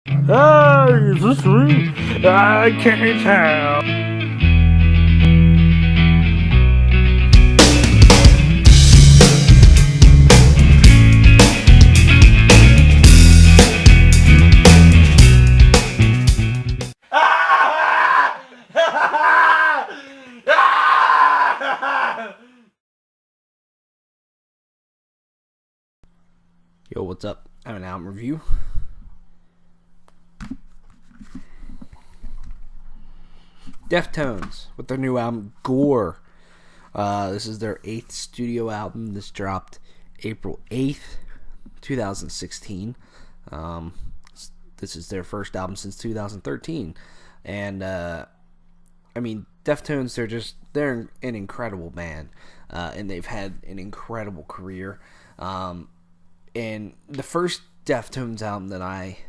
Hey, is this me? I can't tell. Yo, what's up? I have an album review. Deftones with their new album Gore. This is their 8th studio album. This dropped April 8th, 2016. This is their first album since 2013. And, Deftones, they're an incredible band. And they've had an incredible career. And the first Deftones album that I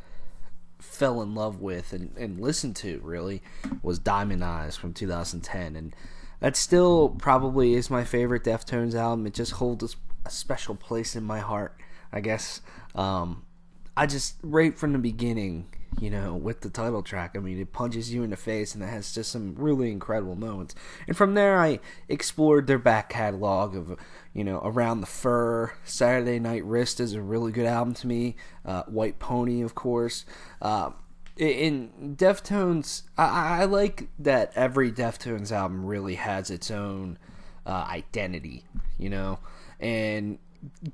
fell in love with and listened to, really, was Diamond Eyes from 2010. And that still probably is my favorite Deftones album. It just holds a special place in my heart, I guess. I just, right from the beginning, with the title track, it punches you in the face, and it has just some really incredible moments. And from there, I explored their back catalog of, Around the Fur. Saturday Night Wrist is a really good album to me. White Pony, of course. In Deftones, I like that every Deftones album really has its own identity, and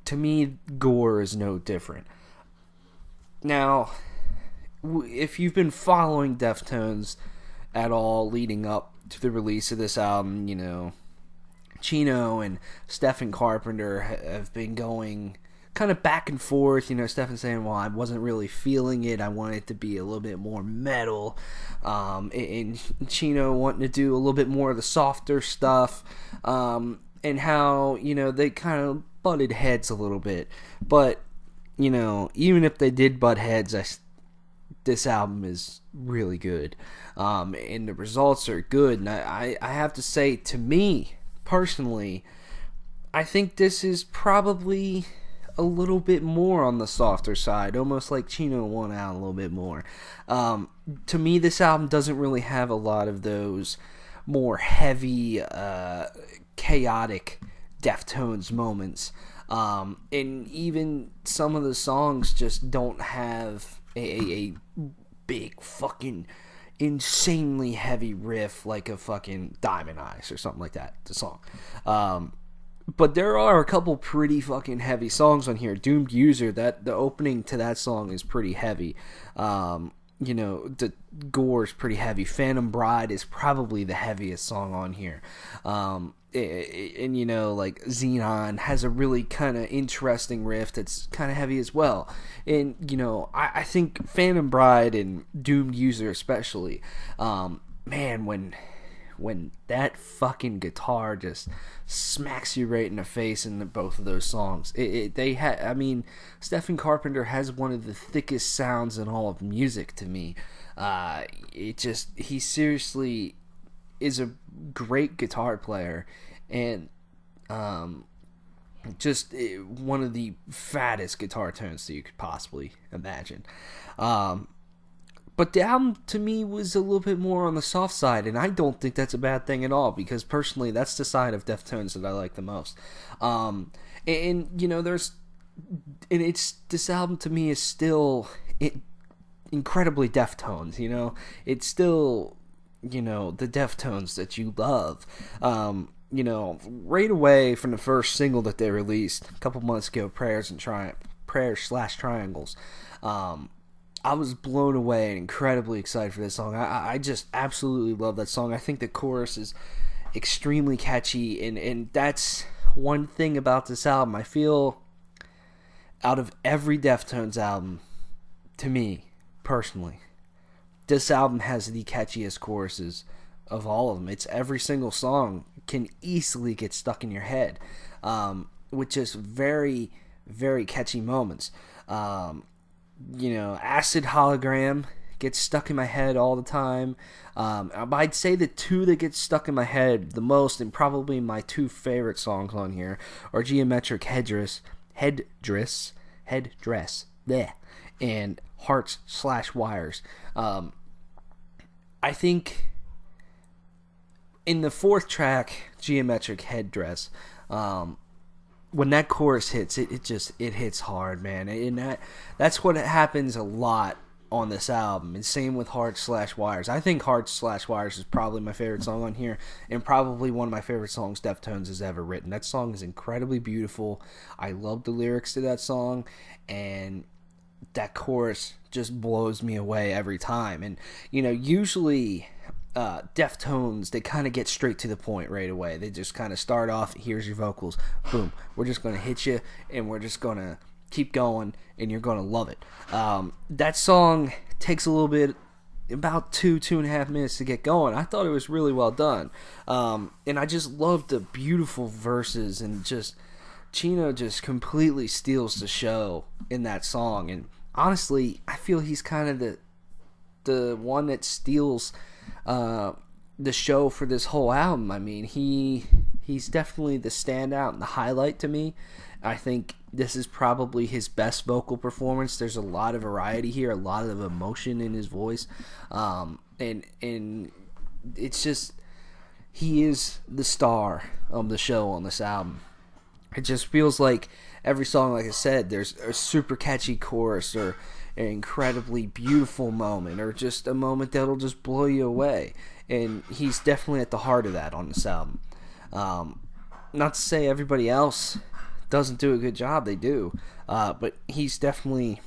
to me, Gore is no different. Now, if you've been following Deftones at all leading up to the release of this album, Chino and Stephen Carpenter have been going kind of back and forth. Stephen saying, well, I wasn't really feeling it. I wanted it to be a little bit more metal. And Chino wanting to do a little bit more of the softer stuff. And how, they kind of butted heads a little bit. But, even if they did butt heads, this album is really good. And the results are good. And I have to say, to me, personally, I think this is probably a little bit more on the softer side, almost like Chino won out a little bit more. To me, this album doesn't really have a lot of those more heavy, chaotic Deftones moments. And even some of the songs just don't have a big fucking insanely heavy riff like a fucking Diamond Eyes or something like that, the song. But there are a couple pretty fucking heavy songs on here. Doomed User, that the opening to that song is pretty heavy. The Gore's pretty heavy. Phantom Bride is probably the heaviest song on here. And like Xenon has a really kind of interesting riff that's kind of heavy as well. And I think Phantom Bride and Doomed User especially, man, when that fucking guitar just smacks you right in the face in both of those songs, Stephen Carpenter has one of the thickest sounds in all of music to me. He seriously is a great guitar player, and one of the fattest guitar tones that you could possibly imagine. But the album, to me, was a little bit more on the soft side, and I don't think that's a bad thing at all, because personally, that's the side of Deftones that I like the most. This album to me is still incredibly Deftones, it's still, the Deftones that you love. Right away from the first single that they released a couple months ago, Prayers/Triangles, I was blown away and incredibly excited for this song. I just absolutely love that song. I think the chorus is extremely catchy, and that's one thing about this album. I feel out of every Deftones album, to me, personally, this album has the catchiest choruses of all of them. It's every single song can easily get stuck in your head, with just very, very catchy moments. Acid Hologram gets stuck in my head all the time. I'd say the two that get stuck in my head the most, and probably my two favorite songs on here, are Geometric Headdress, and Hearts/Wires. I think in the fourth track, Geometric Headdress, when that chorus hits, it hits hard, man. And that's what happens a lot on this album. And same with Hearts/Wires. I think Hearts/Wires is probably my favorite song on here, and probably one of my favorite songs Deftones has ever written. That song is incredibly beautiful. I love the lyrics to that song, and that chorus just blows me away every time. And usually Deftones, they kind of get straight to the point right away. They just kind of start off, here's your vocals, boom, we're just going to hit you, and we're just going to keep going, and you're going to love it. That song takes a little bit, about 2.5 minutes to get going. I thought it was really well done. And I just love the beautiful verses, and just Chino just completely steals the show in that song. And honestly, I feel he's kind of the one that steals the show for this whole album. I mean, he's definitely the standout and the highlight to me. I think this is probably his best vocal performance. There's a lot of variety here, a lot of emotion in his voice, and it's just, he is the star of the show on this album. It just feels like every song, like I said, there's a super catchy chorus, or an incredibly beautiful moment, or just a moment that'll just blow you away. And he's definitely at the heart of that on this album. Not to say everybody else doesn't do a good job, they do, but he's definitely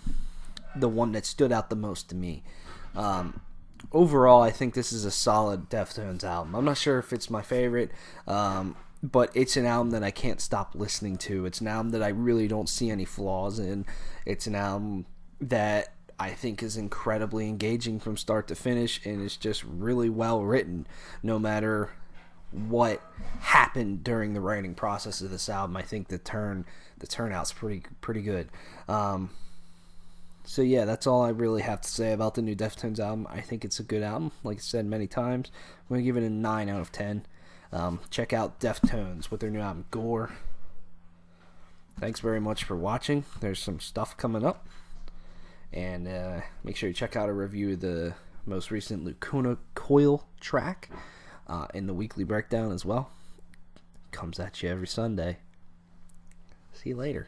the one that stood out the most to me. Overall, I think this is a solid Deftones album. I'm not sure if it's my favorite, but it's an album that I can't stop listening to. It's an album that I really don't see any flaws in. It's an album that I think is incredibly engaging from start to finish, and it's just really well written, no matter what happened during the writing process of this album. I think the turnout's pretty good. So yeah, that's all I really have to say about the new Deftones album. I think it's a good album. Like I said many times, I'm going to give it a 9 out of 10. Check out Deftones with their new album, Gore. Thanks very much for watching. There's some stuff coming up. And make sure you check out a review of the most recent Lacuna Coil track in the weekly breakdown as well. Comes at you every Sunday. See you later.